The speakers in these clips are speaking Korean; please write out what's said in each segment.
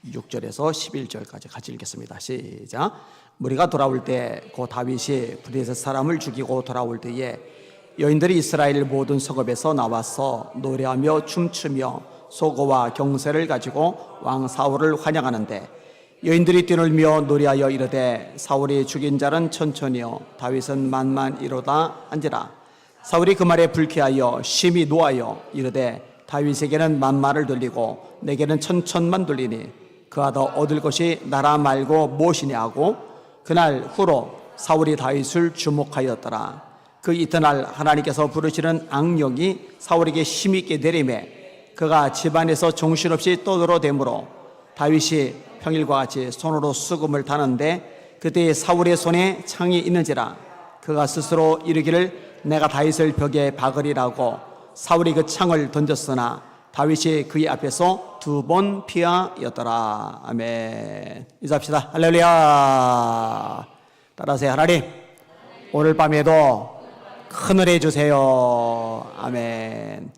6절에서 11절까지 같이 읽겠습니다. 시작. 무리가 돌아올 때 고 다윗이 블레셋 사람을 죽이고 돌아올 때에 여인들이 이스라엘 모든 성읍에서 나와서 노래하며 춤추며 소고와 경세를 가지고 왕 사울을 환영하는데 여인들이 뛰놀며 노래하여 이르되 사울이 죽인 자는 천천히요 다윗은 만만이로다 한지라. 사울이 그 말에 불쾌하여 심히 노하여 이르되 다윗에게는 만만을 돌리고 내게는 천천만 돌리니 그가 더 얻을 것이 나라 말고 무엇이냐 하고 그날 후로 사울이 다윗을 주목하였더라. 그 이튿날 하나님께서 부르시는 악령이 사울에게 힘있게 내리매 그가 집안에서 정신없이 떠들어대므로 다윗이 평일과 같이 손으로 수금을 타는데 그때 사울의 손에 창이 있는지라. 그가 스스로 이르기를 내가 다윗을 벽에 박으리라고 사울이 그 창을 던졌으나 다윗이 그의 앞에서 2번 피하였더라. 아멘. 인사합시다. 할렐루야. 따라하세요. 하나님, 오늘 밤에도 큰 은혜 주세요. 아멘.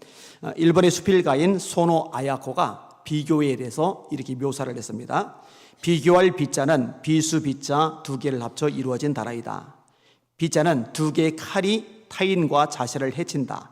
일본의 수필가인 소노 아야코가 비교에 대해서 이렇게 묘사를 했습니다. 비교할 비자는 비수 비자 2개를 합쳐 이루어진 단어이다. 비자는 2개의 칼이 타인과 자신을 해친다.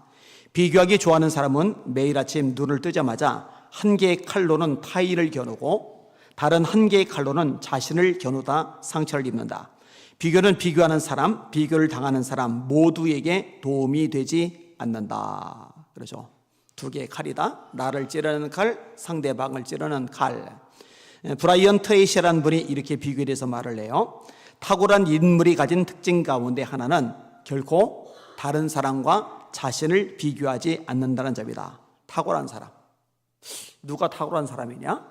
비교하기 좋아하는 사람은 매일 아침 눈을 뜨자마자 1개의 칼로는 타인을 겨누고 다른 1개의 칼로는 자신을 겨누다 상처를 입는다. 비교는 비교하는 사람, 비교를 당하는 사람 모두에게 도움이 되지 않는다. 그렇죠. 2개의 칼이다. 나를 찌르는 칼, 상대방을 찌르는 칼. 브라이언 트레이시라는 분이 이렇게 비교에 대해서 말을 해요. 탁월한 인물이 가진 특징 가운데 하나는 결코 다른 사람과 자신을 비교하지 않는다는 점이다. 탁월한 사람. 누가 탁월한 사람이냐?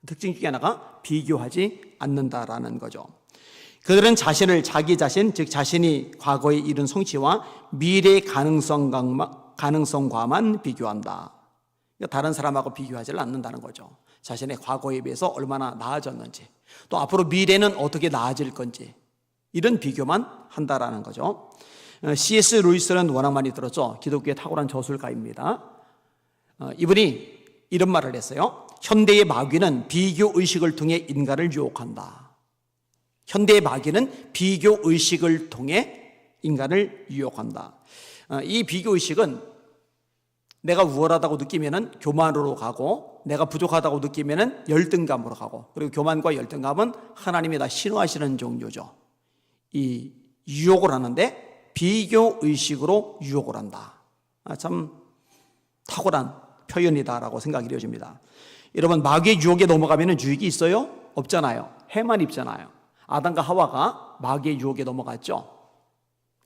특징 중에 하나가 비교하지 않는다라는 거죠. 그들은 자신을 자기 자신, 즉 자신이 과거에 이룬 성취와 미래의 가능성과만 비교한다. 그러니까 다른 사람하고 비교하지 않는다는 거죠. 자신의 과거에 비해서 얼마나 나아졌는지, 또 앞으로 미래는 어떻게 나아질 건지 이런 비교만 한다라는 거죠. C.S. 루이스는 워낙 많이 들었죠. 기독교의 탁월한 저술가입니다. 이분이 이런 말을 했어요. 현대의 마귀는 비교의식을 통해 인간을 유혹한다. 현대의 마귀는 비교의식을 통해 인간을 유혹한다. 이 비교의식은 내가 우월하다고 느끼면 교만으로 가고 내가 부족하다고 느끼면 열등감으로 가고, 그리고 교만과 열등감은 하나님이 다 싫어하시는 종류죠. 이 유혹을 하는데 비교의식으로 유혹을 한다. 참 탁월한 표현이다라고 생각이 되어집니다. 여러분, 마귀의 유혹에 넘어가면 유익이 있어요? 없잖아요. 해만 입잖아요. 아담과 하와가 마귀의 유혹에 넘어갔죠.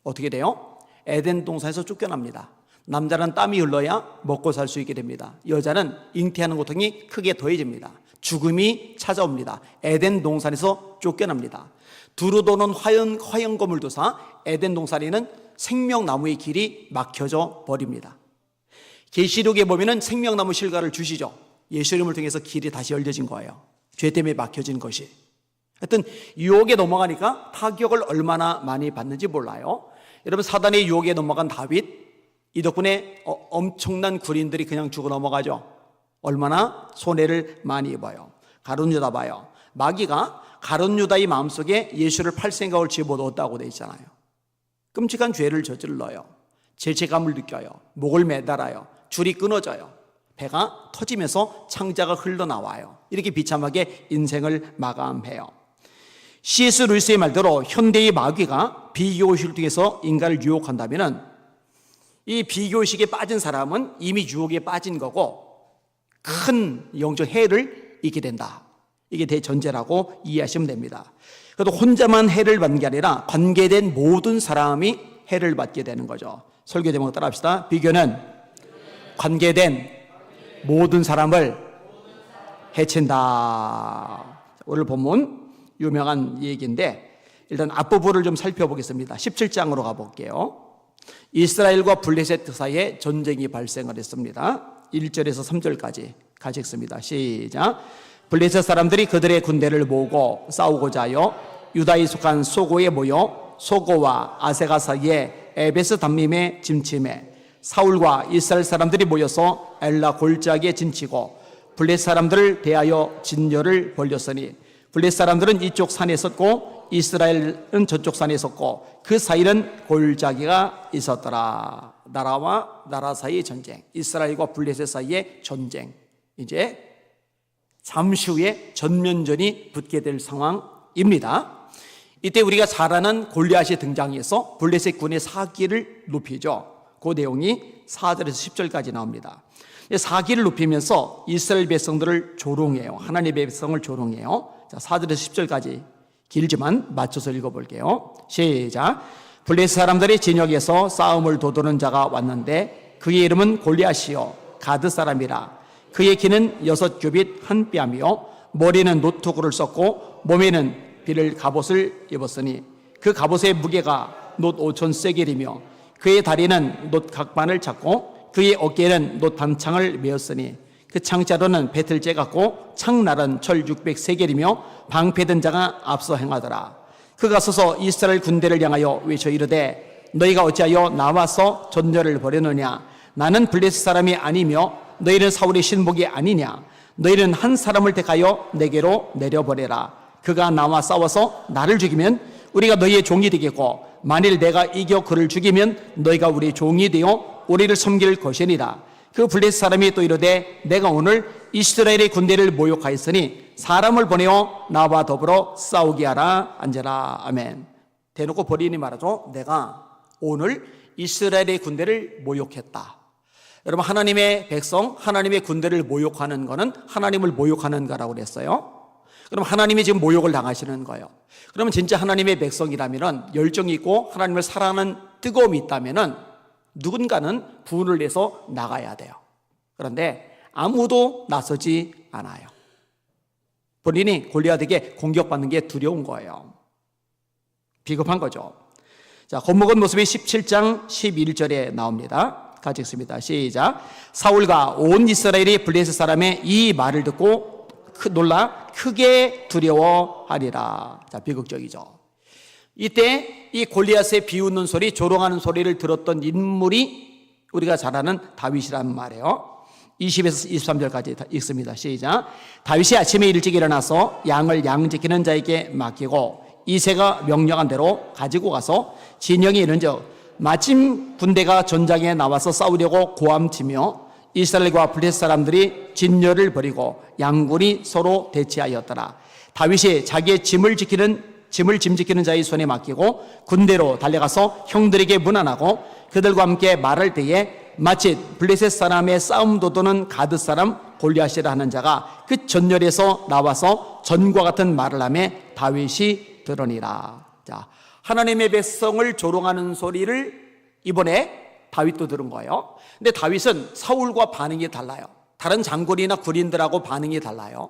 어떻게 돼요? 에덴 동산에서 쫓겨납니다. 남자는 땀이 흘러야 먹고 살 수 있게 됩니다. 여자는 잉태하는 고통이 크게 더해집니다. 죽음이 찾아옵니다. 에덴 동산에서 쫓겨납니다. 두루 도는 화영검을 두사 에덴 동산에는 생명나무의 길이 막혀져 버립니다. 계시록에 보면은 생명나무 실과를 주시죠. 예수님을 통해서 길이 다시 열려진 거예요. 죄 때문에 막혀진 것이. 하여튼 유혹에 넘어가니까 타격을 얼마나 많이 받는지 몰라요. 여러분, 사단의 유혹에 넘어간 다윗, 이 덕분에 엄청난 군인들이 그냥 죽어 넘어가죠. 얼마나 손해를 많이 입어요. 가룟 유다 봐요. 마귀가 가룟 유다의 마음속에 예수를 팔 생각을 집어넣었다고 되어 있잖아요. 끔찍한 죄를 저질러요. 죄책감을 느껴요. 목을 매달아요. 줄이 끊어져요. 배가 터지면서 창자가 흘러나와요. 이렇게 비참하게 인생을 마감해요. C.S. 루이스의 말대로 현대의 마귀가 비교의식을 통해서 인간을 유혹한다면 이 비교의식에 빠진 사람은 이미 유혹에 빠진 거고 큰 영적 해를 입게 된다. 이게 대전제라고 이해하시면 됩니다. 그래도 혼자만 해를 받는 게 아니라 관계된 모든 사람이 해를 받게 되는 거죠. 설교 제목 따라합시다. 비교는 관계된 모든 사람을 해친다. 오늘 본문 유명한 얘기인데 일단 앞부분을 좀 살펴보겠습니다. 17장으로 가볼게요. 이스라엘과 블레셋 사이에 전쟁이 발생을 했습니다. 1절에서 3절까지 같이 읽습니다. 시작. 블레셋 사람들이 그들의 군대를 모으고 싸우고자 하여 유다에 속한 소고에 모여 소고와 아세가 사이에 에베스 담림에 짐침해 사울과 이스라엘 사람들이 모여서 엘라 골짜기에 진치고 블레셋 사람들을 대하여 진열을 벌였으니 블레셋 사람들은 이쪽 산에 있었고 이스라엘은 저쪽 산에 있었고 그 사이는 골짜기가 있었더라. 나라와 나라 사이의 전쟁, 이스라엘과 블레셋 사이의 전쟁. 이제 잠시 후에 전면전이 붙게 될 상황입니다. 이때 우리가 잘 아는 골리앗이 등장해서 블레셋 군의 사기를 높이죠. 그 내용이 4절에서 10절까지 나옵니다. 사기를 높이면서 이스라엘 백성들을 조롱해요. 하나님의 백성을 조롱해요. 자, 4절에서 10절까지 길지만 맞춰서 읽어볼게요. 시작. 블레셋 사람들이 진역에서 싸움을 도두는 자가 왔는데 그의 이름은 골리앗이요 가드 사람이라. 그의 키는 6규빗 한 뼘이요 머리는 노트구를 썼고 몸에는 비를 갑옷을 입었으니 그 갑옷의 무게가 놋 5천 세겔이며 그의 다리는 놋 각반을 찾고 그의 어깨에는 놋 반창을 메었으니 그 창자로는 배틀재 같고 창날은 철 600세겔이며 방패든 자가 앞서 행하더라. 그가 서서 이스라엘 군대를 향하여 외쳐 이르되 너희가 어찌하여 나와서 전열을 벌였느냐. 나는 블레셋 사람이 아니며 너희는 사울의 신복이 아니냐. 너희는 한 사람을 택하여 내게로 내려보내라. 그가 나와 싸워서 나를 죽이면 우리가 너희의 종이 되겠고 만일 내가 이겨 그를 죽이면 너희가 우리의 종이 되어 우리를 섬길 것이니라. 그 블레셋 사람이 또 이르되 내가 오늘 이스라엘의 군대를 모욕하였으니 사람을 보내어 나와 더불어 싸우게 하라. 앉아라. 아멘. 대놓고 본인이 말하죠. 내가 오늘 이스라엘의 군대를 모욕했다. 여러분, 하나님의 백성, 하나님의 군대를 모욕하는 것은 하나님을 모욕하는 거라고 그랬어요. 그럼 하나님이 지금 모욕을 당하시는 거예요. 그러면 진짜 하나님의 백성이라면 열정이 있고 하나님을 사랑하는 뜨거움이 있다면 누군가는 분을 내서 나가야 돼요. 그런데 아무도 나서지 않아요. 본인이 골리앗에게 공격받는 게 두려운 거예요. 비겁한 거죠. 자, 겁먹은 모습이 17장 11절에 나옵니다. 같이 읽습니다. 시작. 사울과 온 이스라엘이 블레셋 사람의 이 말을 듣고 놀라 크게 두려워하리라. 자, 비극적이죠. 이때 이 골리앗의 비웃는 소리, 조롱하는 소리를 들었던 인물이 우리가 잘 아는 다윗이라는 말이에요. 20에서 23절까지 읽습니다. 시작. 다윗이 아침에 일찍 일어나서 양을 양 지키는 자에게 맡기고 이새가 명령한 대로 가지고 가서 진영이 이른즉 마침 군대가 전장에 나와서 싸우려고 고함치며 이스라엘과 블레셋 사람들이 진열을 벌이고 양군이 서로 대치하였더라. 다윗이 자기의 짐을 짐지키는 자의 손에 맡기고 군대로 달려가서 형들에게 문안하고 그들과 함께 말할 때에 마치 블레셋 사람의 싸움 도두는 가드 사람 골리앗이라 하는 자가 그 전열에서 나와서 전과 같은 말을 하며 다윗이 들으니라. 자, 하나님의 백성을 조롱하는 소리를 이번에 다윗도 들은 거예요. 근데 다윗은 사울과 반응이 달라요. 다른 장군이나 군인들하고 반응이 달라요.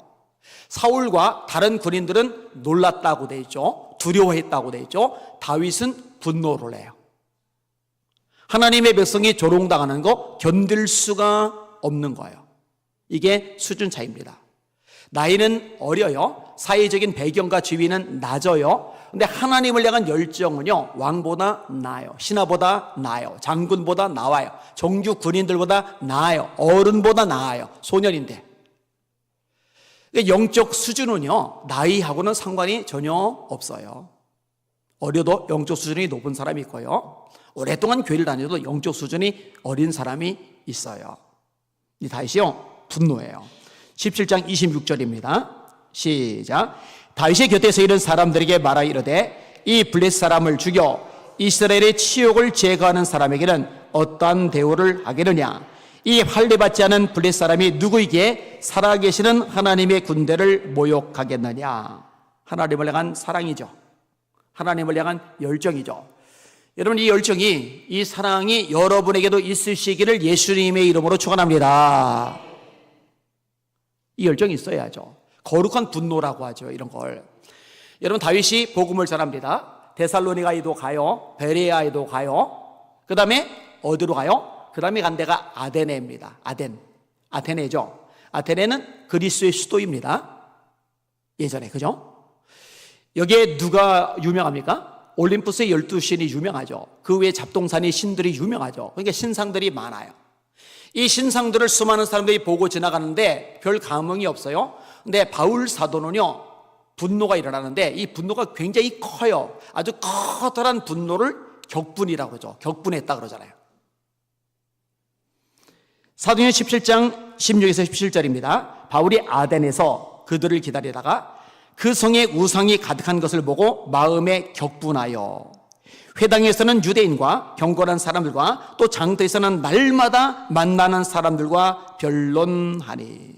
사울과 다른 군인들은 놀랐다고 돼 있죠. 두려워했다고 돼 있죠. 다윗은 분노를 해요. 하나님의 백성이 조롱당하는 거 견딜 수가 없는 거예요. 이게 수준 차이입니다. 나이는 어려요. 사회적인 배경과 지위는 낮아요. 근데 하나님을 향한 열정은요, 왕보다 나아요. 신하보다 나아요. 장군보다 나아요. 정규 군인들보다 나아요. 어른보다 나아요. 소년인데. 영적 수준은요, 나이하고는 상관이 전혀 없어요. 어려도 영적 수준이 높은 사람이 있고요. 오랫동안 교회를 다녀도 영적 수준이 어린 사람이 있어요. 이 다윗이요, 분노해요. 17장 26절입니다. 시작. 다윗의 곁에서 이런 사람들에게 말하 이르되 이 블레셋 사람을 죽여 이스라엘의 치욕을 제거하는 사람에게는 어떠한 대우를 하겠느냐. 이 할례받지 않은 블레셋 사람이 누구에게 살아계시는 하나님의 군대를 모욕하겠느냐. 하나님을 향한 사랑이죠. 하나님을 향한 열정이죠. 여러분, 이 열정이, 이 사랑이 여러분에게도 있으시기를 예수님의 이름으로 축원합니다. 이 열정이 있어야죠. 거룩한 분노라고 하죠, 이런 걸. 여러분, 다윗이 복음을 전합니다. 데살로니가에도 가요. 베레아에도 가요. 그 다음에 어디로 가요? 그 다음에 간 데가 아데네입니다. 아테네죠. 아테네는 그리스의 수도입니다. 예전에, 그죠? 여기에 누가 유명합니까? 올림푸스의 12신이 유명하죠. 그 외에 잡동사니 신들이 유명하죠. 그러니까 신상들이 많아요. 이 신상들을 수많은 사람들이 보고 지나가는데 별 감흥이 없어요. 근데 바울 사도는요, 분노가 일어나는데 이 분노가 굉장히 커요. 아주 커다란 분노를 격분이라고 하죠. 격분했다 그러잖아요. 사도행전 17장 16에서 17절입니다. 바울이 아덴에서 그들을 기다리다가 그 성에 우상이 가득한 것을 보고 마음에 격분하여 회당에서는 유대인과 경건한 사람들과 또 장터에서는 날마다 만나는 사람들과 변론하니.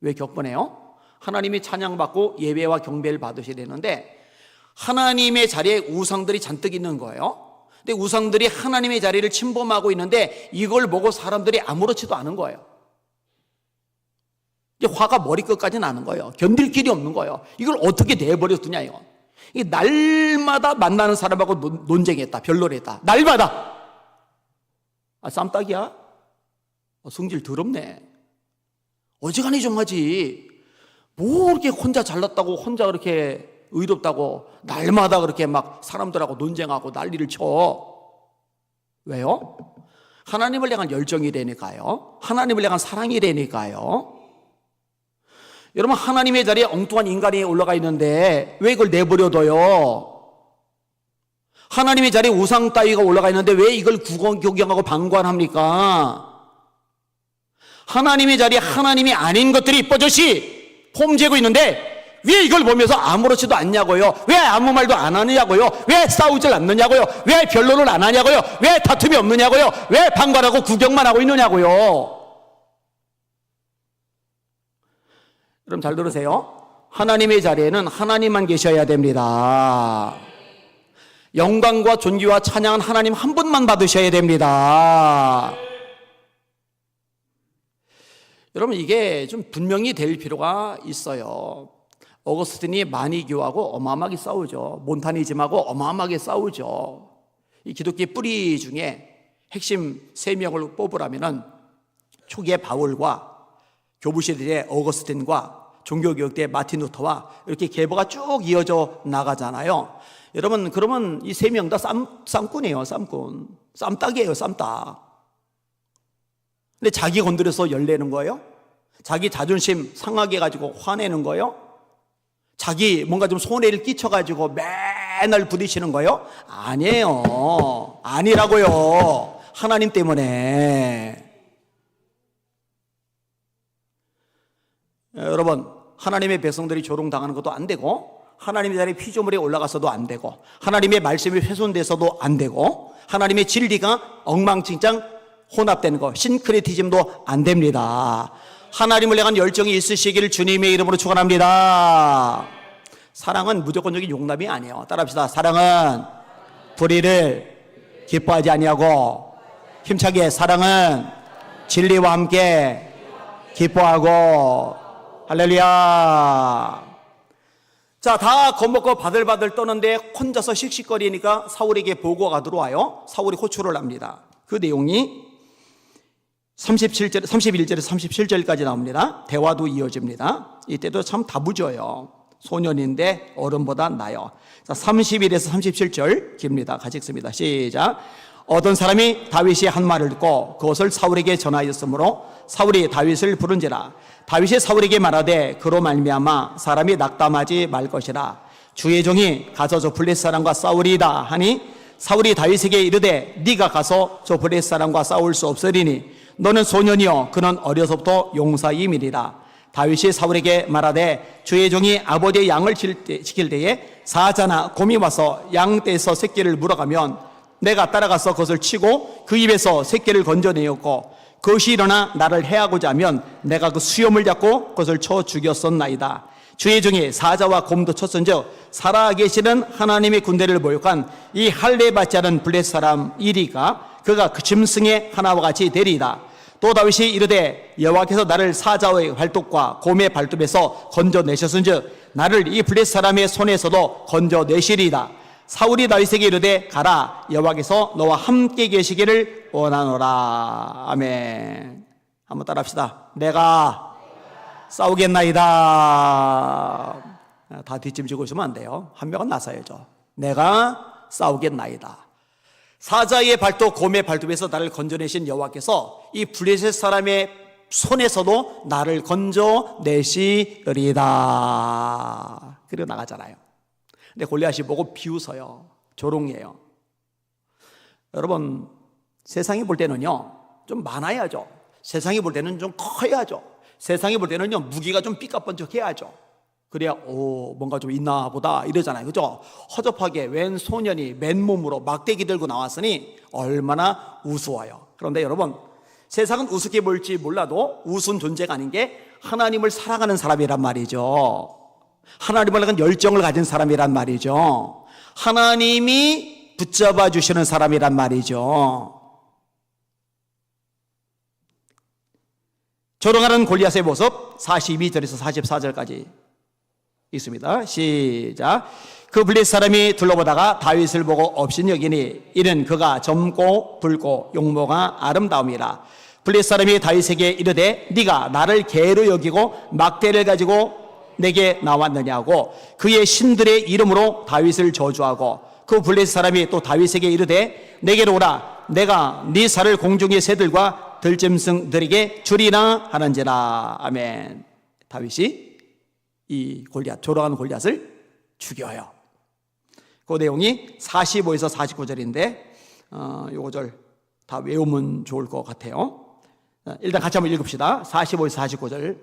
왜 격분해요? 하나님이 찬양받고 예배와 경배를 받으셔야 되는데 하나님의 자리에 우상들이 잔뜩 있는 거예요. 근데 우상들이 하나님의 자리를 침범하고 있는데 이걸 보고 사람들이 아무렇지도 않은 거예요. 이제 화가 머리끝까지 나는 거예요. 견딜 길이 없는 거예요. 이걸 어떻게 내버려 두냐 이거. 이 날마다 만나는 사람하고 논쟁했다, 변론했다. 날마다. 아, 쌈딱이야? 성질 더럽네. 어지간히 좀 하지. 뭐 이렇게 혼자 잘났다고, 혼자 그렇게 의롭다고 날마다 그렇게 막 사람들하고 논쟁하고 난리를 쳐. 왜요? 하나님을 향한 열정이라니까요. 하나님을 향한 사랑이라니까요. 여러분, 하나님의 자리에 엉뚱한 인간이 올라가 있는데 왜 이걸 내버려둬요? 하나님의 자리에 우상 따위가 올라가 있는데 왜 이걸 구경하고 방관합니까? 하나님의 자리에 하나님이 아닌 것들이 뻐젓이 폼재고 있는데 왜 이걸 보면서 아무렇지도 않냐고요? 왜 아무 말도 안 하느냐고요? 왜 싸우질 않느냐고요? 왜 변론을 안 하냐고요? 왜 다툼이 없느냐고요? 왜 방관하고 구경만 하고 있느냐고요? 그럼 잘 들으세요. 하나님의 자리에는 하나님만 계셔야 됩니다. 영광과 존귀와 찬양은 하나님 한 분만 받으셔야 됩니다. 여러분, 이게 좀 분명히 될 필요가 있어요. 어거스틴이 마니교하고 어마어마하게 싸우죠. 몬타니즘하고 어마어마하게 싸우죠. 이 기독교의 뿌리 중에 핵심 3명을 뽑으라면은 초기의 바울과 교부시대의 어거스틴과 종교개혁 때 마틴 루터와 이렇게 계보가 쭉 이어져 나가잖아요. 여러분, 그러면 이 3명 다 쌈꾼이에요. 쌈꾼. 쌈딱이에요. 쌈딱. 근데 자기 건드려서 열내는 거예요? 자기 자존심 상하게 가지고 화내는 거예요? 자기 뭔가 좀 손해를 끼쳐가지고 맨날 부딪히는 거예요? 아니에요. 아니라고요. 하나님 때문에. 여러분, 하나님의 백성들이 조롱당하는 것도 안 되고, 하나님의 자리에 피조물이 올라가서도 안 되고, 하나님의 말씀이 훼손돼서도 안 되고, 하나님의 진리가 엉망진창 혼합되는 거, 싱크레티즘도 안 됩니다. 하나님을 향한 열정이 있으시기를 주님의 이름으로 축원합니다. 사랑은 무조건적인 용납이 아니에요. 따라합시다. 사랑은 불의를 기뻐하지 아니하고, 힘차게 사랑은 진리와 함께 기뻐하고. 할렐루야. 자, 다 겁먹고 바들바들 떠는데 혼자서 씩씩거리니까 사울에게 보고가 들어와요. 사울이 호출을 합니다. 그 내용이 31절에서 37절까지 나옵니다. 대화도 이어집니다. 이때도 참 다부져요. 소년인데 어른보다 나요. 자, 31에서 37절 깁니다. 같이 읽습니다. 시작. 어떤 사람이 다윗이 한 말을 듣고 그것을 사울에게 전하였으므로 사울이 다윗을 부른지라. 다윗이 사울에게 말하되 그로 말미암아 사람이 낙담하지 말 것이라. 주의 종이 가서 저 블레셋 사람과 싸우리이다 하니 사울이 다윗에게 이르되 네가 가서 저 블레셋 사람과 싸울 수 없으리니 너는 소년이요 그는 어려서부터 용사임이리라. 다윗이 사울에게 말하되 주의 종이 아버지의 양을 지킬 때에 사자나 곰이 와서 양떼에서 새끼를 물어가면 내가 따라가서 그것을 치고 그 입에서 새끼를 건져내었고 그것이 일어나 나를 해하고자 하면 내가 그 수염을 잡고 그것을 쳐 죽였었나이다. 주의 종이 사자와 곰도 쳤은즉 살아계시는 하나님의 군대를 모욕한 이 할례 받지 않은 블레셋 사람 이리가 그가 그 짐승의 하나와 같이 되리이다. 또 다윗이 이르되 여호와께서 나를 사자의 발톱과 곰의 발톱에서 건져내셨은즉 나를 이 블레셋 사람의 손에서도 건져내시리이다. 사울이 다윗에게 이르되 가라 여호와께서 너와 함께 계시기를 원하노라. 아멘. 한번 따라합시다. 내가 싸우겠나이다. 다 뒷짐지고 있으면 안 돼요. 한 명은 나서야죠. 내가 싸우겠나이다. 사자의 발톱, 곰의 발톱에서 나를 건져내신 여호와께서 이 블레셋 사람의 손에서도 나를 건져내시리다. 그리고 나가잖아요. 근데 골리앗이 보고 비웃어요. 조롱해요. 여러분, 세상이 볼 때는요, 좀 많아야죠. 세상이 볼 때는 좀 커야죠. 세상이 볼 때는요, 무기가 좀 삐까뻔쩍해야죠. 그래야 뭔가 좀 있나 보다 이러잖아요. 그죠? 허접하게 웬 소년이 맨몸으로 막대기 들고 나왔으니 얼마나 우스워요. 그런데 여러분, 세상은 우습게 볼지 몰라도 우스운 존재가 아닌 게 하나님을 사랑하는 사람이란 말이죠. 하나님을 향한 열정을 가진 사람이란 말이죠. 하나님이 붙잡아 주시는 사람이란 말이죠. 조롱하는 골리앗의 모습 42절에서 44절까지 있습니다. 시작. 그 블레셋 사람이 둘러보다가 다윗을 보고 업신여기니 이는 그가 젊고 붉고 용모가 아름다움이라. 블레셋 사람이 다윗에게 이르되 네가 나를 개로 여기고 막대를 가지고 내게 나왔느냐고 그의 신들의 이름으로 다윗을 저주하고 그 블레셋 사람이 또 다윗에게 이르되 내게로 오라 내가 네 살을 공중의 새들과 들짐승들에게 주리라 하는지라. 아멘. 다윗이 이 골리앗, 조롱하는 골리앗을 죽여요. 그 내용이 45에서 49절인데 요 구절 다 외우면 좋을 것 같아요. 일단 같이 한번 읽읍시다. 45에서 49절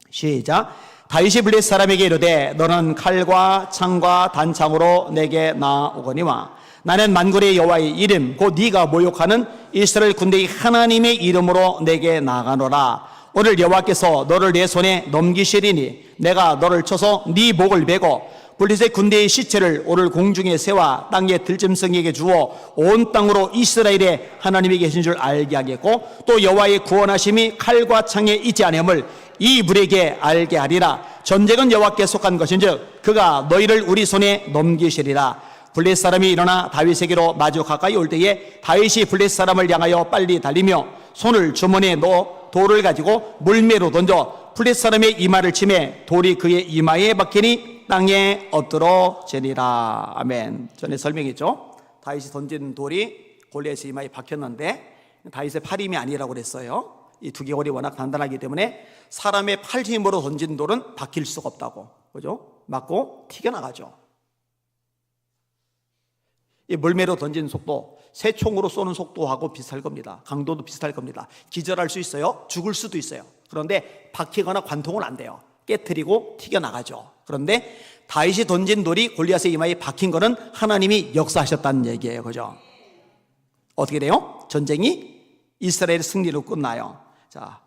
시작. 다윗이 블레셋 사람에게 이르되 너는 칼과 창과 단창으로 내게 나오거니와 나는 만군의 여호와의 이름 곧 네가 모욕하는 이스라엘 군대의 하나님의 이름으로 내게 나가노라. 오늘 여호와께서 너를 내 손에 넘기시리니 내가 너를 쳐서 네 목을 베고 블레셋 군대의 시체를 오늘 공중의 새와 땅의 들짐승에게 주어 온 땅으로 이스라엘의 하나님이 계신 줄 알게 하겠고 또 여호와의 구원하심이 칼과 창에 있지 아니함을 이 물에게 알게 하리라. 전쟁은 여호와께 속한 것인즉 그가 너희를 우리 손에 넘기시리라. 블레셋 사람이 일어나 다윗에게로 마주 가까이 올 때에 다윗이 블레셋 사람을 향하여 빨리 달리며 손을 주머니에 넣어 돌을 가지고 물매로 던져 블레셋 사람의 이마를 치매 돌이 그의 이마에 박히니 땅에 엎드러지니라. 아멘. 전에 설명했죠. 다윗이 던진 돌이 골리앗의 이마에 박혔는데 다윗의 팔 힘이 아니라고 그랬어요. 이 두개골이 워낙 단단하기 때문에 사람의 팔 힘으로 던진 돌은 박힐 수가 없다고. 그죠? 맞고 튀겨나가죠. 이 물매로 던진 속도, 새총으로 쏘는 속도하고 비슷할 겁니다. 강도도 비슷할 겁니다. 기절할 수 있어요. 죽을 수도 있어요. 그런데 박히거나 관통은 안 돼요. 깨트리고 튀겨나가죠. 그런데 다윗이 던진 돌이 골리앗의 이마에 박힌 거는 하나님이 역사하셨다는 얘기예요. 그죠? 어떻게 돼요? 전쟁이 이스라엘 승리로 끝나요. 자,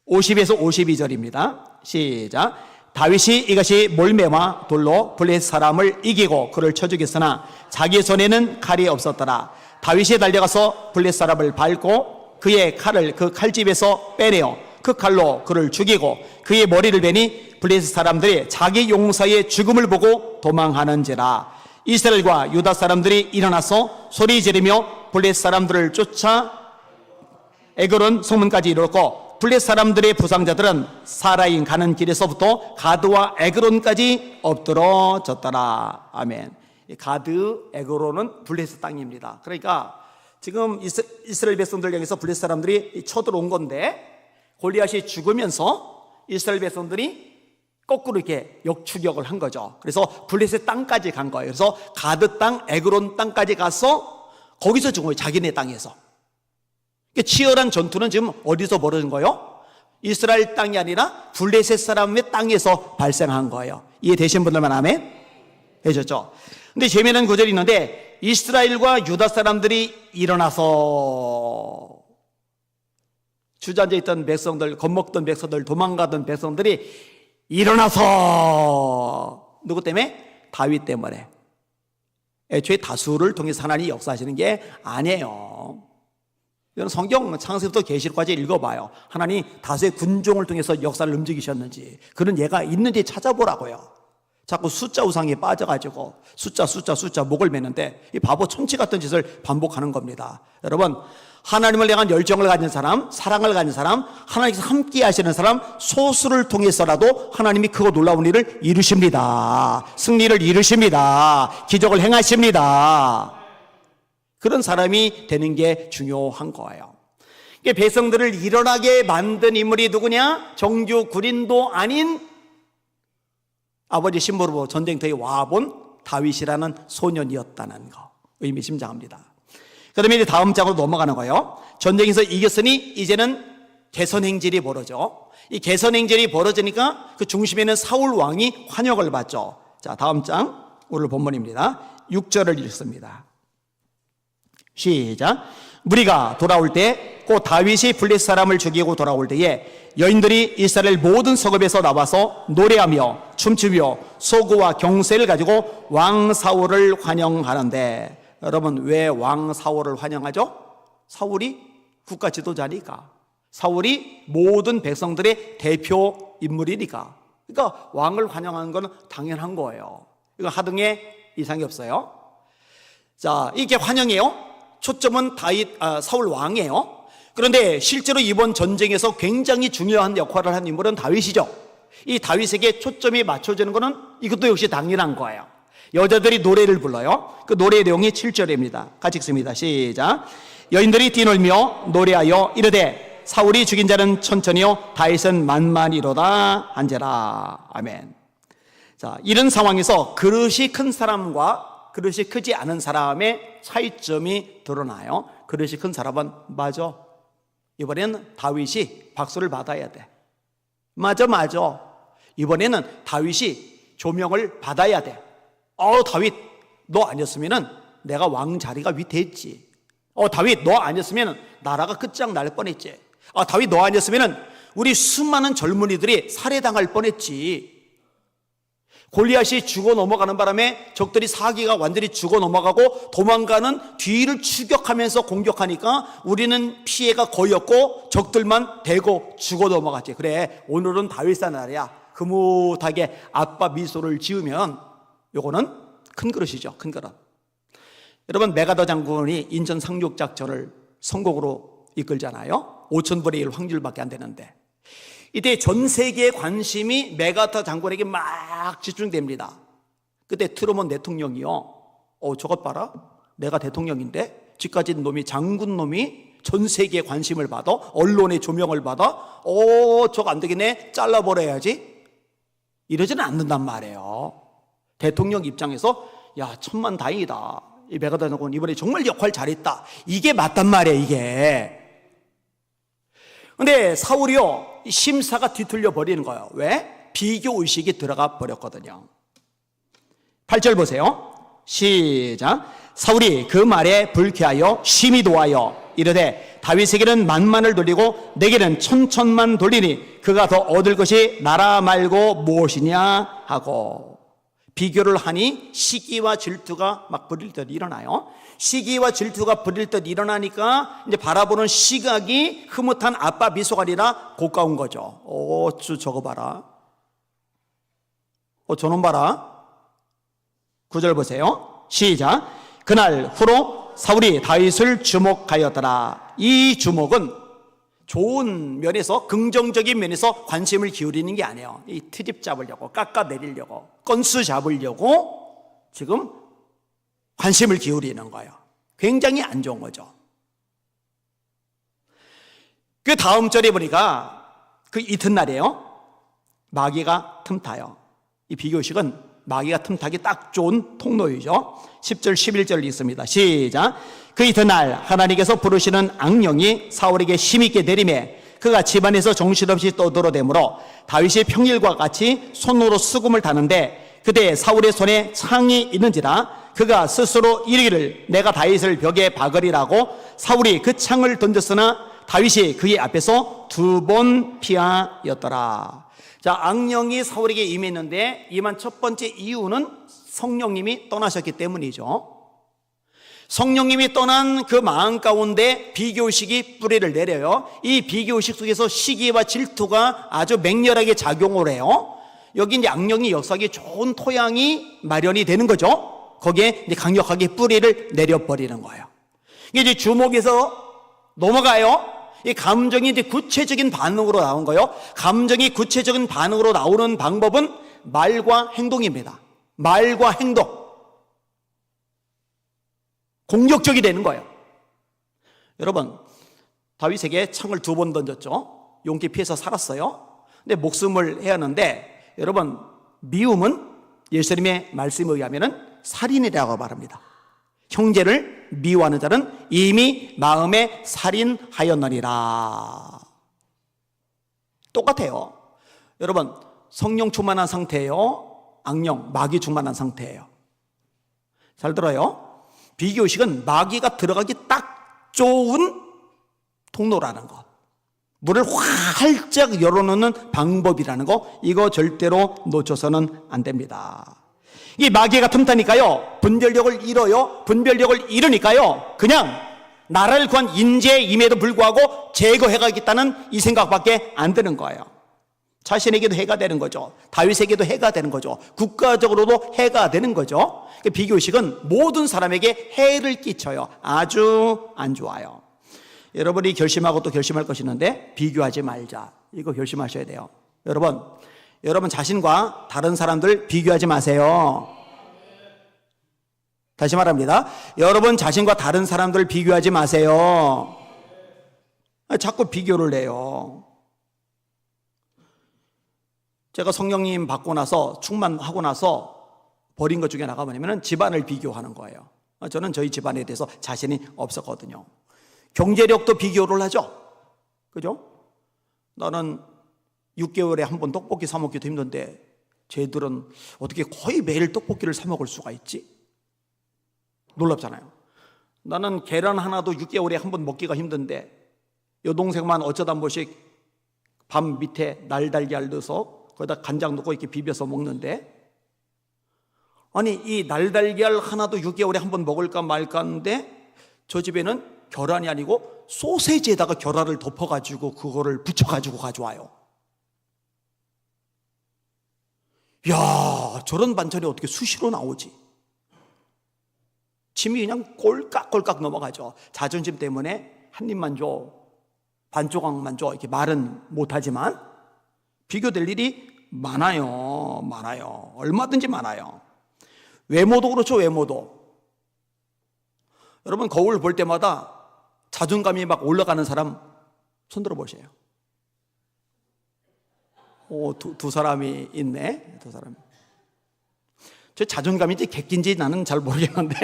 50에서 52절입니다. 시작. 다윗이 이것이 몰매와 돌로 블레셋 사람을 이기고 그를 쳐 죽였으나 자기 손에는 칼이 없었더라. 다윗이 달려가서 블레셋 사람을 밟고 그의 칼을 그 칼집에서 빼내어 그 칼로 그를 죽이고 그의 머리를 베니 블레셋 사람들이 자기 용사의 죽음을 보고 도망하는지라. 이스라엘과 유다 사람들이 일어나서 소리 지르며 블레셋 사람들을 쫓아 에그론 성문까지 이르렀고 블레셋 사람들의 부상자들은 사라임 가는 길에서부터 가드와 에그론까지 엎드러졌더라. 아멘. 가드, 에그론은 블레셋 땅입니다. 그러니까 지금 이스라엘 백성들 향해서 블레셋 사람들이 쳐들어온 건데 골리앗이 죽으면서 이스라엘 백성들이 거꾸로 이렇게 역추격을 한 거죠. 그래서 블레셋 땅까지 간 거예요. 그래서 가드 땅, 에그론 땅까지 가서 거기서 죽은 거예요. 자기네 땅에서. 치열한 전투는 지금 어디서 벌어진 거예요? 이스라엘 땅이 아니라 블레셋 사람의 땅에서 발생한 거예요. 이해되신 분들만 아멘 해줬죠. 근데 재미있는 구절이 있는데 이스라엘과 유다 사람들이 일어나서 주저앉아 있던 백성들, 겁먹던 백성들, 도망가던 백성들이 일어나서 누구 때문에? 다윗 때문에. 애초에 다수를 통해서 하나님이 역사하시는 게 아니에요. 이건 성경 창세부터 계시록까지 읽어봐요. 하나님 다수의 군종을 통해서 역사를 움직이셨는지 그런 예가 있는지 찾아보라고요. 자꾸 숫자 우상에 빠져가지고 숫자 목을 매는데 이 바보 천치 같은 짓을 반복하는 겁니다. 여러분, 하나님을 향한 열정을 가진 사람, 사랑을 가진 사람, 하나님께서 함께 하시는 사람 소수를 통해서라도 하나님이 크고 놀라운 일을 이루십니다. 승리를 이루십니다. 기적을 행하십니다. 그런 사람이 되는 게 중요한 거예요. 백성들을 일어나게 만든 인물이 누구냐? 정규 군인도 아닌 아버지 신부로 전쟁터에 와본 다윗이라는 소년이었다는 거, 의미심장합니다. 그 다음에 이제 다음 장으로 넘어가는 거예요. 전쟁에서 이겼으니 이제는 개선행진이 벌어져. 이 개선행진이 벌어지니까 그 중심에는 사울 왕이 환영을 받죠. 자, 다음 장 오늘 본문입니다. 6절을 읽습니다. 시작. 무리가 돌아올 때 곧 다윗이 블레셋 사람을 죽이고 돌아올 때에 여인들이 이스라엘 모든 성읍에서 나와서 노래하며 춤추며 소고와 경쇠를 가지고 왕 사울을 환영하는데, 여러분 왜 왕 사울을 환영하죠? 사울이 국가 지도자니까, 사울이 모든 백성들의 대표 인물이니까. 그러니까 왕을 환영하는 건 당연한 거예요. 이거 하등에 이상이 없어요. 자, 이게 환영이에요. 초점은 사울 왕이에요. 그런데 실제로 이번 전쟁에서 굉장히 중요한 역할을 한 인물은 다윗이죠. 이 다윗에게 초점이 맞춰지는 것은 이것도 역시 당연한 거예요. 여자들이 노래를 불러요. 그 노래의 내용이 7절입니다. 같이 읽습니다. 시작. 여인들이 뛰놀며 노래하여 이르되 사울이 죽인 자는 천천히요 다윗은 만만이로다 한제라. 아멘. 자, 이런 상황에서 그릇이 큰 사람과 그릇이 크지 않은 사람의 차이점이 드러나요. 그릇이 큰 사람은 맞아, 이번에는 다윗이 박수를 받아야 돼. 맞아. 이번에는 다윗이 조명을 받아야 돼. 다윗 너 아니었으면 내가 왕 자리가 위태했지. 다윗 너 아니었으면 나라가 끝장날 뻔했지. 다윗 너 아니었으면 우리 수많은 젊은이들이 살해당할 뻔했지. 골리앗이 죽어 넘어가는 바람에 적들이 사기가 완전히 죽어 넘어가고 도망가는 뒤를 추격하면서 공격하니까 우리는 피해가 거의 없고 적들만 대고 죽어 넘어갔지. 그래, 오늘은 다윗의 날이야. 흐뭇하게 아빠 미소를 지으면 요거는 큰 그릇이죠. 큰 그릇. 여러분, 메가더 장군이 인천 상륙작전을 성공으로 이끌잖아요. 5,000분의 1 확률밖에 안 되는데, 이때 전 세계의 관심이 메가더 장군에게 막 집중됩니다. 그때 트루먼 대통령이요, 저것 봐라, 내가 대통령인데 쥐까진 놈이, 장군 놈이 전 세계의 관심을 받아, 언론의 조명을 받아, 저거 안 되겠네, 잘라버려야지, 이러지는 않는단 말이에요. 대통령 입장에서 야, 천만다행이다, 이 메가더 장군 이번에 정말 역할 잘했다, 이게 맞단 말이에요. 이게. 근데 사울이요, 심사가 뒤틀려 버리는 거예요. 왜? 비교의식이 들어가 버렸거든요. 8절 보세요. 시작. 사울이 그 말에 불쾌하여 심히 노하여 이르되 다윗에게는 만만을 돌리고 내게는 천천만 돌리니 그가 더 얻을 것이 나라 말고 무엇이냐 하고, 비교를 하니 시기와 질투가 막 부릴 듯 일어나요. 시기와 질투가 부릴 듯 일어나니까 이제 바라보는 시각이 흐뭇한 아빠 미소가 아니라 고가운 거죠. 저거 봐라, 저놈 봐라. 9절 보세요. 시작. 그날 후로 사울이 다윗을 주목하였더라. 이 주목은 좋은 면에서, 긍정적인 면에서 관심을 기울이는 게 아니에요. 이 트집 잡으려고, 깎아내리려고, 건수 잡으려고 지금 관심을 기울이는 거예요. 굉장히 안 좋은 거죠. 그 다음 절에 보니까 그 이튿날이에요. 마귀가 틈타요. 이 비교식은 마귀가 틈타기 딱 좋은 통로이죠. 10절 11절 있습니다. 시작. 그 이튿날 하나님께서 부르시는 악령이 사울에게 힘있게 내리매 그가 집안에서 정신없이 떠들어대므로 다윗이 평일과 같이 손으로 수금을 타는데 그때 사울의 손에 창이 있는지라 그가 스스로 이르기를 내가 다윗을 벽에 박으리라고 사울이 그 창을 던졌으나 다윗이 그의 앞에서 2번 피하였더라. 자, 악령이 사울에게 임했는데 임한 첫 번째 이유는 성령님이 떠나셨기 때문이죠. 성령님이 떠난 그 마음 가운데 비교의식이 뿌리를 내려요. 이 비교의식 속에서 시기와 질투가 아주 맹렬하게 작용을 해요. 여기 이제 악령이 역사하기 좋은 토양이 마련이 되는 거죠. 거기에 이제 강력하게 뿌리를 내려버리는 거예요. 이게 이제 주목에서 넘어가요. 이 감정이 이제 구체적인 반응으로 나온 거예요. 감정이 구체적인 반응으로 나오는 방법은 말과 행동입니다. 말과 행동. 공격적이 되는 거예요. 여러분, 다윗에게 창을 2번 던졌죠. 용기 피해서 살았어요. 근데 목숨을 헤었는데, 여러분, 미움은 예수님의 말씀에 의하면 살인이라고 말합니다. 형제를 미워하는 자는 이미 마음에 살인하였느니라. 똑같아요. 여러분, 성령 충만한 상태예요? 악령, 마귀 충만한 상태예요? 잘 들어요. 비교의식은 마귀가 들어가기 딱 좋은 통로라는 것, 문을 활짝 열어놓는 방법이라는 거, 이거 절대로 놓쳐서는 안 됩니다. 이 마귀가 틈타니까요, 분별력을 잃어요. 분별력을 잃으니까요, 그냥 나라를 구한 인재임에도 불구하고 제거해가겠다는 이 생각밖에 안 드는 거예요. 자신에게도 해가 되는 거죠. 다윗에게도 해가 되는 거죠. 국가적으로도 해가 되는 거죠. 비교의식은 모든 사람에게 해를 끼쳐요. 아주 안 좋아요. 여러분이 결심하고 또 결심할 것이 있는데, 비교하지 말자, 이거 결심하셔야 돼요. 여러분 자신과 다른 사람들 비교하지 마세요. 다시 말합니다. 여러분 자신과 다른 사람들 비교하지 마세요. 자꾸 비교를 해요. 제가 성령님 받고 나서, 충만하고 나서 버린 것 중에 하나가 뭐냐면 집안을 비교하는 거예요. 저는 저희 집안에 대해서 자신이 없었거든요. 경제력도 비교를 하죠. 그죠? 나는 6개월에 한 번 떡볶이 사 먹기도 힘든데 쟤들은 어떻게 거의 매일 떡볶이를 사 먹을 수가 있지? 놀랍잖아요. 나는 계란 하나도 6개월에 한 번 먹기가 힘든데 여동생만 어쩌다 한 번씩 밥 밑에 날달걀 넣어서 거기다 간장 넣고 이렇게 비벼서 먹는데, 아니 이 날달걀 하나도 6개월에 한 번 먹을까 말까 하는데 저 집에는 계란이 아니고 소세지에다가 계란을 덮어가지고 그거를 붙여가지고 가져와요. 야, 저런 반찬이 어떻게 수시로 나오지? 침이 그냥 꼴깍꼴깍 넘어가죠. 자존심 때문에 한 입만 줘, 반 조각만 줘, 이렇게 말은 못하지만 비교될 일이 많아요. 얼마든지 많아요. 외모도 그렇죠. 외모도. 여러분 거울 볼 때마다 자존감이 막 올라가는 사람 손 들어 보세요. 두 사람이 있네. 두 사람. 저 자존감인지 객기인지 나는 잘 모르겠는데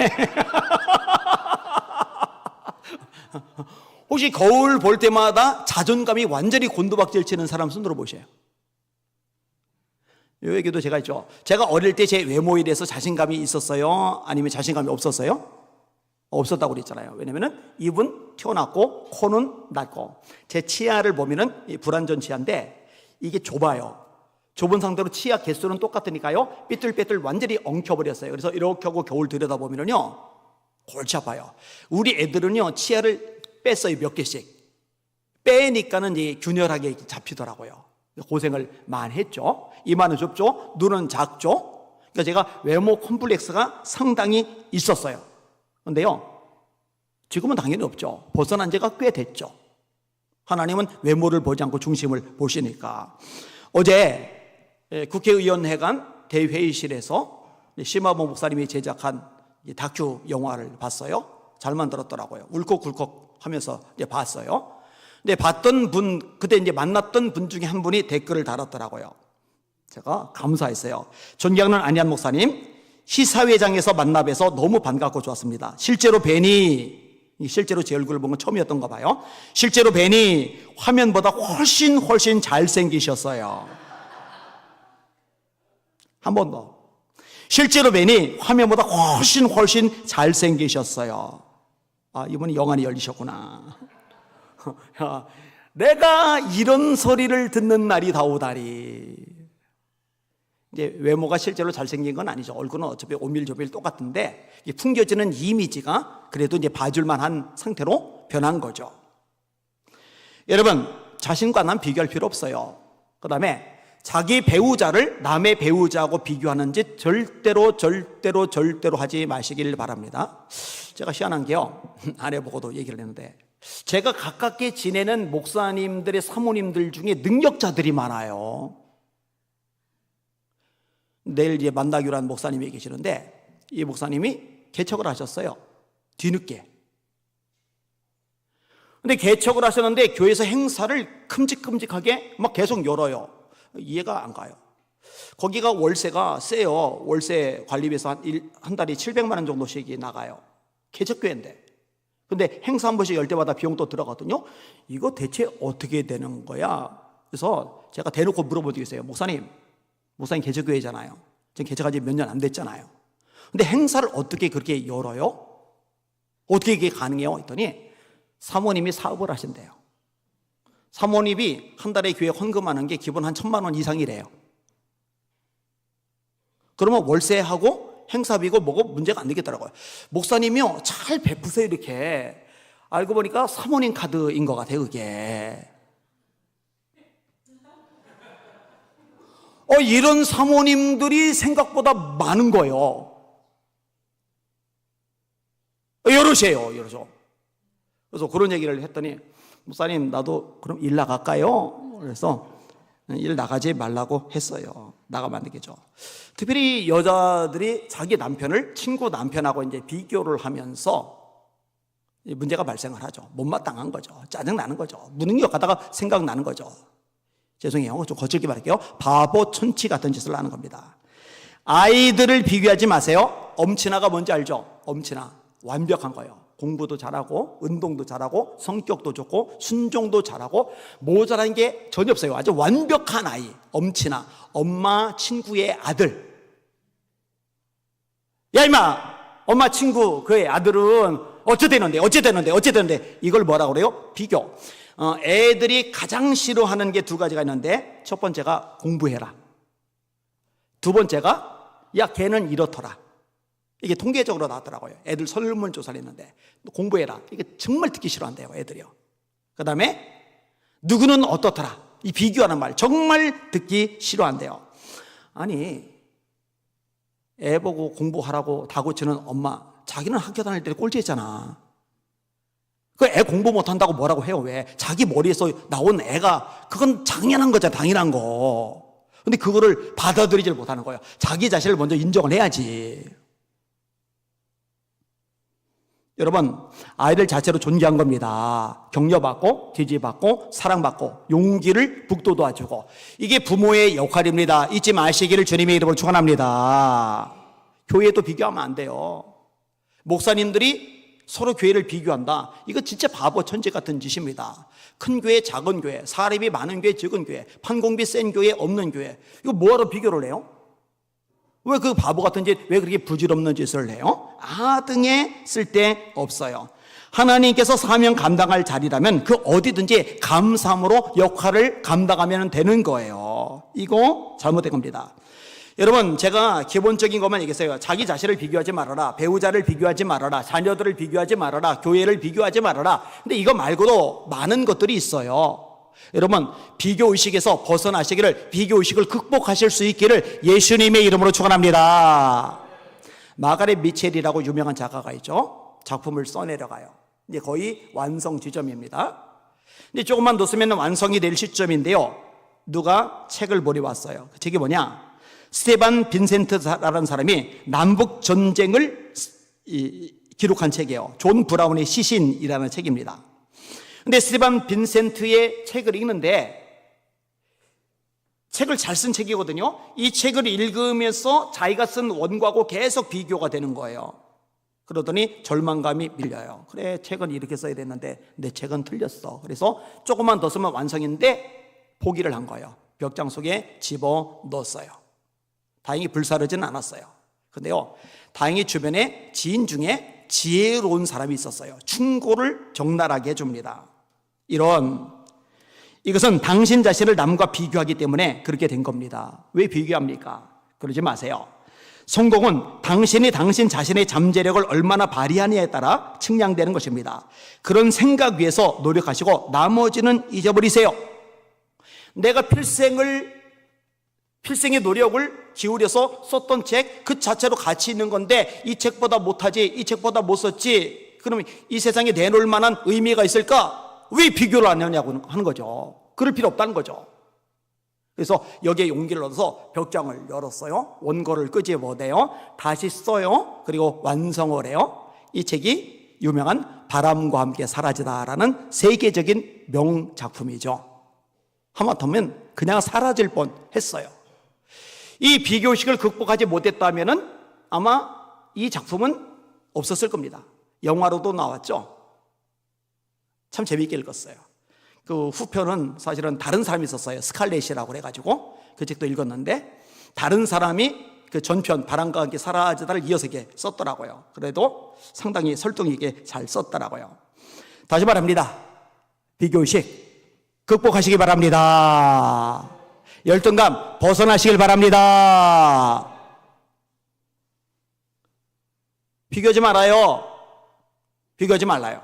혹시 거울 볼 때마다 자존감이 완전히 곤두박질 치는 사람 손 들어 보세요. 이 얘기도 제가 있죠. 제가 어릴 때 제 외모에 대해서 자신감이 있었어요? 아니면 자신감이 없었어요? 없었다고 그랬잖아요. 왜냐면은 입은 튀어났고 코는 낮고, 제 치아를 보면은 불완전 치아인데 이게 좁아요. 좁은 상태로 치아 개수는 똑같으니까요, 삐뚤빼뚤 완전히 엉켜버렸어요. 그래서 이렇게 하고 겨울 들여다보면요 골치 아파요. 우리 애들은요 치아를 뺐어요. 몇 개씩 빼니까는 이제 균열하게 잡히더라고요. 고생을 많이 했죠. 이마는 좁죠, 눈은 작죠. 그러니까 제가 외모 콤플렉스가 상당히 있었어요. 그런데요 지금은 당연히 없죠. 벗어난 지가 꽤 됐죠. 하나님은 외모를 보지 않고 중심을 보시니까. 어제 국회의원회관 대회의실에서 심화봉 목사님이 제작한 다큐 영화를 봤어요. 잘 만들었더라고요. 울컥울컥 하면서 이제 봤어요. 근데 봤던 분, 그때 이제 만났던 분 중에 한 분이 댓글을 달았더라고요. 제가 감사했어요. 존경하는 안희한 목사님, 시사회장에서 만나 뵈서 너무 반갑고 좋았습니다. 실제로 뵈니, 실제로 제 얼굴을 본 건 처음이었던가 봐요. 실제로 뵈니 화면보다 훨씬 잘생기셨어요. 한 번 더. 실제로 뵈니 화면보다 훨씬 잘생기셨어요. 아, 이분이 영안이 열리셨구나. 내가 이런 소리를 듣는 날이 다오다리. 이제 외모가 실제로 잘생긴 건 아니죠. 얼굴은 어차피 오밀조밀 똑같은데 풍겨지는 이미지가 그래도 이제 봐줄만한 상태로 변한 거죠. 여러분, 자신과 남 비교할 필요 없어요. 그 다음에 자기 배우자를 남의 배우자하고 비교하는 짓 절대로 하지 마시길 바랍니다. 제가 희한한 게요, 아내보고도 얘기를 했는데, 제가 가깝게 지내는 목사님들의 사모님들 중에 능력자들이 많아요. 내일 이제 만나기로 한 목사님이 계시는데, 이 목사님이 개척을 하셨어요. 뒤늦게. 근데 개척을 하셨는데 교회에서 행사를 큼직큼직하게 막 계속 열어요. 이해가 안 가요. 거기가 월세가 세요. 월세 관리비에서 한 달에 700만 원 정도씩 나가요. 개척교회인데. 근데 행사 한 번씩 열 때마다 비용도 들어가거든요. 이거 대체 어떻게 되는 거야? 그래서 제가 대놓고 물어본 적이 있어요. 목사님 개척교회잖아요. 지금 개척한 지 몇 년 안 됐잖아요. 근데 행사를 어떻게 그렇게 열어요? 어떻게 이게 가능해요? 했더니 사모님이 사업을 하신대요. 사모님이 한 달에 교회 헌금하는 게 기본 한 1,000만 원 이상이래요. 그러면 월세하고 행사비고 뭐고 문제가 안 되겠더라고요. 목사님이요, 잘 베푸세요, 이렇게. 알고 보니까 사모님 카드인 것 같아요, 그게. 이런 사모님들이 생각보다 많은 거예요. 여러셔. 그래서 그런 얘기를 했더니, 목사님, 나도 그럼 일 나갈까요? 그래서 일 나가지 말라고 했어요. 나가면 안 되겠죠. 특별히 여자들이 자기 남편을 친구 남편하고 이제 비교를 하면서 문제가 발생을 하죠. 못마땅한 거죠. 짜증나는 거죠. 무능력 가다가 생각나는 거죠. 죄송해요. 좀 거칠게 말할게요. 바보 천치 같은 짓을 하는 겁니다. 아이들을 비교하지 마세요. 엄친아가 뭔지 알죠? 엄친아. 완벽한 거예요. 공부도 잘하고 운동도 잘하고 성격도 좋고 순종도 잘하고 모자란 게 전혀 없어요. 아주 완벽한 아이. 엄친아. 엄마 친구의 아들. 야 임마, 엄마 친구 그의 아들은 어찌되는데 이걸 뭐라고 그래요? 비교. 애들이 가장 싫어하는 게 두 가지가 있는데, 첫 번째가 공부해라. 두 번째가 야 걔는 이렇더라. 이게 통계적으로 나왔더라고요. 애들 설문조사를 했는데 공부해라. 이게 정말 듣기 싫어한대요, 애들이요. 그 다음에 누구는 어떻더라. 이 비교하는 말 정말 듣기 싫어한대요. 아니, 애 보고 공부하라고 다고치는 엄마, 자기는 학교 다닐 때 꼴찌했잖아. 그 애 공부 못한다고 뭐라고 해요? 왜? 자기 머리에서 나온 애가 그건 당연한 거잖아. 당연한 거. 근데 그거를 받아들이질 못하는 거예요. 자기 자신을 먼저 인정을 해야지. 여러분, 아이들 자체로 존귀한 겁니다. 격려받고 지지받고 사랑받고 용기를 북돋아주고, 이게 부모의 역할입니다. 잊지 마시기를 주님의 이름으로 축원합니다. 교회도 비교하면 안 돼요. 목사님들이 서로 교회를 비교한다. 이거 진짜 바보 천재 같은 짓입니다. 큰 교회, 작은 교회, 사람이 많은 교회, 적은 교회, 판공비 센 교회, 없는 교회, 이거 뭐하러 비교를 해요? 왜 그 바보 같은 짓, 왜 그렇게 부질없는 짓을 해요? 아등에 쓸데 없어요. 하나님께서 사명 감당할 자리라면 그 어디든지 감사함으로 역할을 감당하면 되는 거예요. 이거 잘못된 겁니다. 여러분, 제가 기본적인 것만 얘기했어요. 자기 자신을 비교하지 말아라. 배우자를 비교하지 말아라. 자녀들을 비교하지 말아라. 교회를 비교하지 말아라. 근데 이거 말고도 많은 것들이 있어요. 여러분, 비교의식에서 벗어나시기를, 비교의식을 극복하실 수 있기를 예수님의 이름으로 축원합니다. 마가렛 미첼이라고 유명한 작가가 있죠. 작품을 써내려가요. 이제 거의 완성 지점입니다. 근데 조금만 더 쓰면 완성이 될 시점인데요. 누가 책을 보내왔어요. 그 책이 뭐냐? 스테반 빈센트라는 사람이 남북 전쟁을 기록한 책이에요. 존 브라운의 시신이라는 책입니다. 근데 스테반 빈센트의 책을 읽는데, 책을 잘 쓴 책이거든요. 이 책을 읽으면서 자기가 쓴 원고하고 계속 비교가 되는 거예요. 그러더니 절망감이 밀려요. 그래, 책은 이렇게 써야 됐는데 내 책은 틀렸어. 그래서 조금만 더 쓰면 완성인데 포기를 한 거예요. 벽장 속에 집어 넣었어요. 다행히 불사르지는 않았어요. 근데요, 다행히 주변에 지인 중에 지혜로운 사람이 있었어요. 충고를 적나라하게 해줍니다. 이것은 당신 자신을 남과 비교하기 때문에 그렇게 된 겁니다. 왜 비교합니까? 그러지 마세요. 성공은 당신이 당신 자신의 잠재력을 얼마나 발휘하느냐에 따라 측량되는 것입니다. 그런 생각 위해서 노력하시고 나머지는 잊어버리세요. 내가 필생의 노력을 기울여서 썼던 책 그 자체로 가치 있는 건데, 이 책보다 못하지, 이 책보다 못 썼지, 그러면 이 세상에 내놓을 만한 의미가 있을까? 왜 비교를 안 하냐고 하는 거죠. 그럴 필요 없다는 거죠. 그래서 여기에 용기를 얻어서 벽장을 열었어요. 원고를 끄집어내요. 다시 써요. 그리고 완성을 해요. 이 책이 유명한 바람과 함께 사라지다라는 세계적인 명작품이죠. 하마터면 그냥 사라질 뻔했어요. 이 비교의식을 극복하지 못했다면 아마 이 작품은 없었을 겁니다. 영화로도 나왔죠. 참 재미있게 읽었어요. 그 후편은 사실은 다른 사람이 썼어요. 스칼렛이라고 그래가지고 그 책도 읽었는데, 다른 사람이 그 전편 바람과 함께 사라지다를 이어서 이렇게 썼더라고요. 그래도 상당히 설득 있게 잘 썼더라고요. 다시 말합니다. 비교의식 극복하시기 바랍니다. 열등감 벗어나시길 바랍니다. 비교하지 말아요. 비교하지 말아요.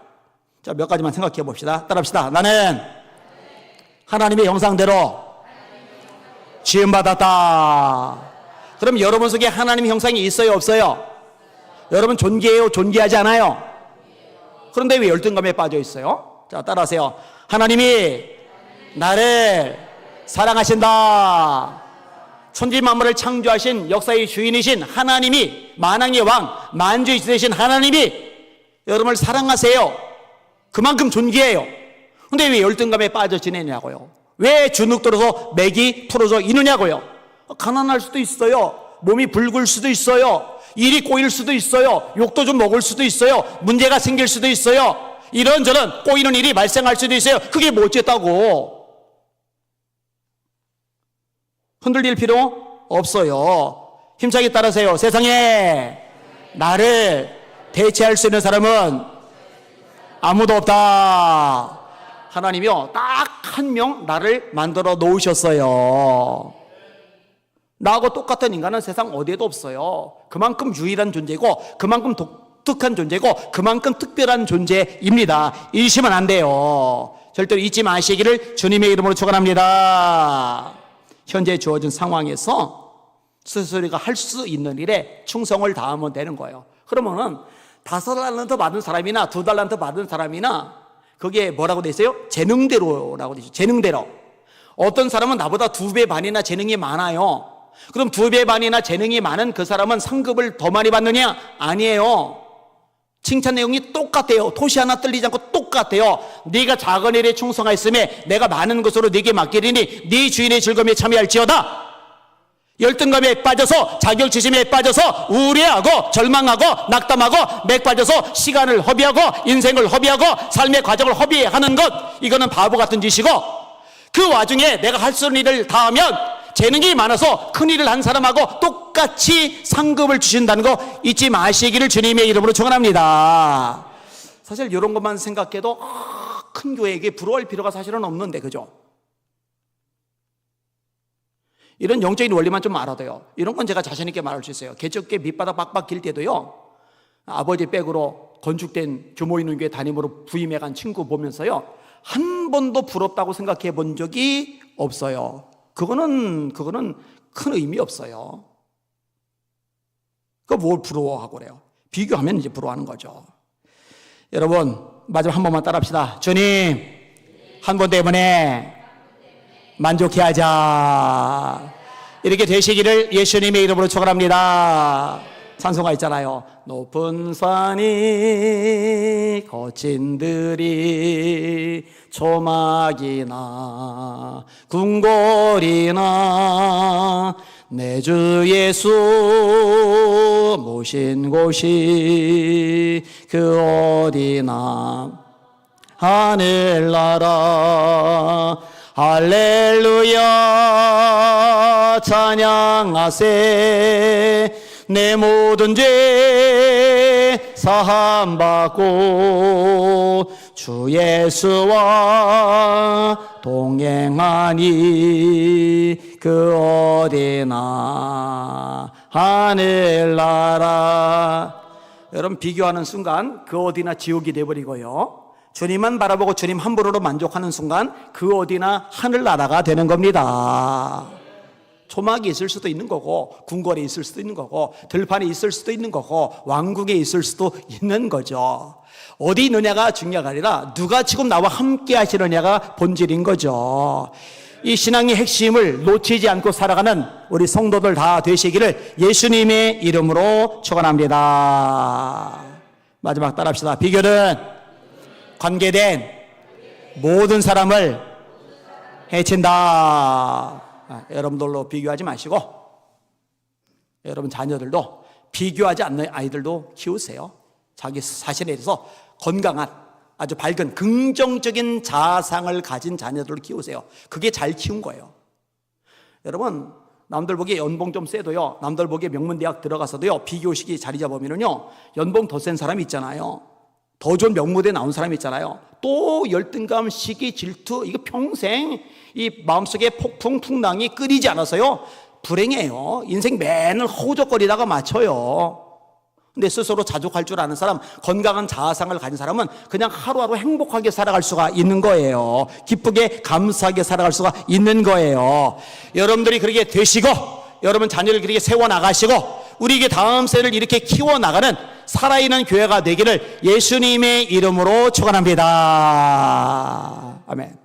자, 몇 가지만 생각해 봅시다. 따라합시다. 나는 하나님의 형상대로 지음받았다. 그럼 여러분 속에 하나님의 형상이 있어요, 없어요? 여러분 존귀해요, 존귀하지 않아요? 그런데 왜 열등감에 빠져 있어요? 자, 따라하세요. 하나님이 나를 사랑하신다. 천지 만물을 창조하신 역사의 주인이신 하나님이, 만왕의 왕, 만주의 주되신 하나님이 여러분을 사랑하세요. 그만큼 존귀해요. 근데 왜 열등감에 빠져 지내냐고요? 왜 주눅들어서 맥이 풀어져 있느냐고요? 가난할 수도 있어요. 몸이 붉을 수도 있어요. 일이 꼬일 수도 있어요. 욕도 좀 먹을 수도 있어요. 문제가 생길 수도 있어요. 이런저런 꼬이는 일이 발생할 수도 있어요. 그게 뭐 어쨌다고? 흔들릴 필요 없어요. 힘차게 따라하세요. 세상에 나를 대체할 수 있는 사람은 아무도 없다. 하나님이요, 딱 한 명 나를 만들어 놓으셨어요. 나하고 똑같은 인간은 세상 어디에도 없어요. 그만큼 유일한 존재고, 그만큼 독특한 존재고, 그만큼 특별한 존재입니다. 잊으시면 안 돼요. 절대로 잊지 마시기를 주님의 이름으로 축원합니다. 현재 주어진 상황에서 스스로가 할 수 있는 일에 충성을 다하면 되는 거예요. 그러면은 5달란트 받은 사람이나 2달란트 받은 사람이나 그게 뭐라고 돼 있어요? 재능대로라고 돼 있어요. 재능대로. 어떤 사람은 나보다 2배 반이나 재능이 많아요. 그럼 2배 반이나 재능이 많은 그 사람은 상급을 더 많이 받느냐? 아니에요. 칭찬 내용이 똑같아요. 토시 하나 떨리지 않고 똑같아요. 네가 작은 일에 충성하였음에 내가 많은 것으로 네게 맡기리니 네 주인의 즐거움에 참여할지어다. 열등감에 빠져서, 자격지심에 빠져서 우울해하고 절망하고 낙담하고 맥 빠져서 시간을 허비하고 인생을 허비하고 삶의 과정을 허비하는 것, 이거는 바보 같은 짓이고, 그 와중에 내가 할 수 있는 일을 다 하면 재능이 많아서 큰 일을 한 사람하고 똑같이 상급을 주신다는 거 잊지 마시기를 주님의 이름으로 축원합니다. 사실 이런 것만 생각해도 큰 교회에게 부러워할 필요가 사실은 없는데, 그죠? 이런 영적인 원리만 좀 알아도요, 이런 건 제가 자신 있게 말할 수 있어요. 개척교회 밑바닥 빡빡 길 때도요, 아버지 백으로 건축된 규모 있는 교회 담임으로 부임해간 친구 보면서요, 한 번도 부럽다고 생각해 본 적이 없어요. 그거는 큰 의미 없어요. 그거 뭘 부러워하고 그래요? 비교하면 이제 부러워하는 거죠. 여러분, 마지막 한 번만 따라합시다. 주님, 한 번 때문에 만족해 하자. 이렇게 되시기를 예수님의 이름으로 축원합니다. 찬송가 있잖아요. 높은 산이 거친 들이 초막이나 궁궐이나 내 주 예수 모신 곳이 그 어디나 하늘나라 할렐루야 찬양하세. 내 모든 죄 사함받고 주 예수와 동행하니 그 어디나 하늘나라. 여러분, 비교하는 순간 그 어디나 지옥이 돼버리고요, 주님만 바라보고 주님 한 분으로 만족하는 순간 그 어디나 하늘나라가 되는 겁니다. 초막이 있을 수도 있는 거고, 궁궐에 있을 수도 있는 거고, 들판에 있을 수도 있는 거고, 왕국에 있을 수도 있는 거죠. 어디 있느냐가 중요가 아니라 누가 지금 나와 함께 하시느냐가 본질인 거죠. 이 신앙의 핵심을 놓치지 않고 살아가는 우리 성도들 다 되시기를 예수님의 이름으로 축원합니다. 마지막 따라합시다. 비결은 관계된 모든 사람을 해친다. 여러분들로 비교하지 마시고 여러분 자녀들도 비교하지 않는 아이들도 키우세요. 자기 자신에 대해서 건강한 아주 밝은 긍정적인 자상을 가진 자녀들을 키우세요. 그게 잘 키운 거예요. 여러분 남들 보기에 연봉 좀 세도요, 남들 보기에 명문대학 들어가서도요, 비교식이 자리 잡으면요 연봉 더 센 사람이 있잖아요. 더 좋은 명문대 나온 사람이 있잖아요. 또 열등감, 시기, 질투, 이거 평생 이 마음속에 폭풍 풍랑이 끓이지 않아서요 불행해요. 인생 맨날 허우적거리다가 맞춰요. 근데 스스로 자족할 줄 아는 사람, 건강한 자아상을 가진 사람은 그냥 하루하루 행복하게 살아갈 수가 있는 거예요. 기쁘게 감사하게 살아갈 수가 있는 거예요. 여러분들이 그렇게 되시고 여러분 자녀를 그렇게 세워나가시고 우리에게 다음 세대를 이렇게 키워나가는 살아있는 교회가 되기를 예수님의 이름으로 축원합니다. 아멘.